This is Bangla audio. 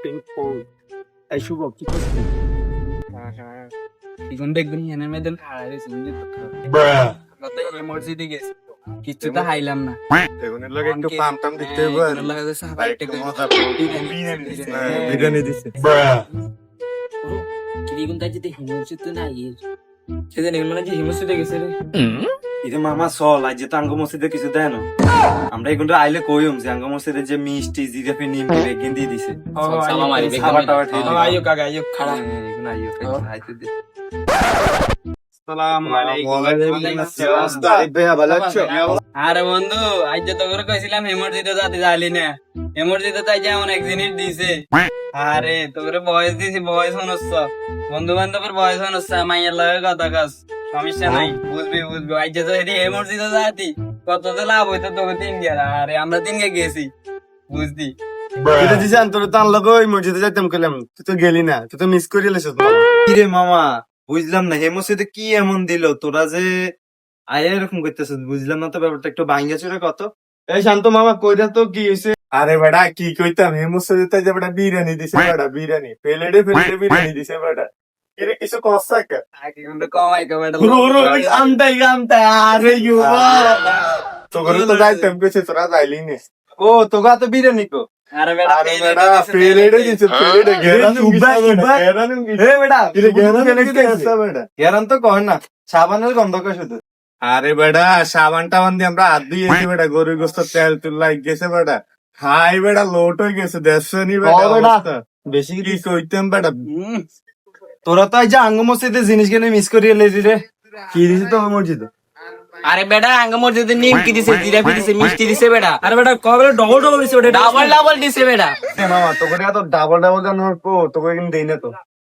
পিং পং এই শুভ কি করছিস? এখন দেখবেন এনের মধ্যে খাড়া রয়েছে বুঝলি তো আমরা তো এই মসজিদে গেছি কিছু তো হাইলাম না এগুনের লগে একটু পাম টাম দিতে হবে আর বিরিয়ানি দিছে কিরিগুন তাই যদি হিমসিত না ইয়ে সেদিন এগুলো যে হিমসিতে গেছে রে ইরে মামা চল আজ যে আঙ্গ মসজিদে কিছু দেয় না আমরা এগুলো আইলে কইম যে আঙ্গ মসজিদে যে মিষ্টি জিরাফি নিম বেগিন দিয়ে দিছে সালাম আলাইকুম খাবার টাবার খেয়ে দিবি। আইও কাকা আইও খাড়া এগুলো আইও খাইতে দে সালাম আরে বন্ধু আজ যে তোকে কইছিলাম এমার্জেন্সিতে যাতে যাইলি না এমার্জেন্সিতে তাই যে এমন এক জিনিস দিছে আরে তোরে বয়স দিছি বয়স হনস বন্ধু বান্ধবের বয়স হনস মাইয়ার লাগে কথা কাজ সমস্যা নাই বুঝবি আজ যে তো এটি এমার্জেন্সিতে যাতি কত তো লাভ হইতো তোকে 3 গেল আরে আমরা 3 গে গেছি বুঝতি এটা দিছে তোর তো আনলাগো ওই মসজিদে যাইতাম কইলাম তুই তো গেলি না তুই তো মিস করে এলিস কিরে মামা বুঝলাম না হে মসজিদে কি এমন দিল তোরা যে আয় এরকম করতেছিস বুঝলাম না তো ব্যাপারটা একটু ভাঙ্গা চুরে কত এই শান্ত মামা কইরা তো কি হইছে আরে বেটা কি কইতাম হে মসজিদে যে বেটা বিরিয়ানি দিছে বেটা বিরিয়ানি প্লেটে বিরিয়ানি দিছে বেটা এরে কিছু কষ্ট কা আগে কিন্তু কমাই কমাই আমটাই আরে ইউবা তো করে তো যাইতাম কইছে তোরা যাইলি নে ও তোগা তো বিরিয়ানি কো আরে বেটা প্লেটে দিছে প্লেটে গেরান হে বেটা এরে গেরান বেটা গেরান তো কর না সাবানের গন্ধ কয় শুধু আরে বেটা সাবান টাবান দিয়ে আমরা হাত দিয়েছি বেটা গরুর গোস্ত তেল তুল লাগ গেছে বেটা হাই বেটা লোট হয়ে গেছে দেড়শো নি বেটা বেশি কি কইতাম বেটা তোরা তো যে আঙ্গ মসজিদে জিনিস কিনে মিস করিয়ে লেজি রে কি দিছে তো মসজিদে আরে বেটা আঙ্গ মসজিদে নিম কি দিছে জিরাফি দিছে মিষ্টি দিছে বেটা আরে বেটা কবে ডবল দিছে ওটা ডাবল দিছে বেটা মামা তোকে এত ডাবল জানোর পো তোকে কিন্তু দেই না তো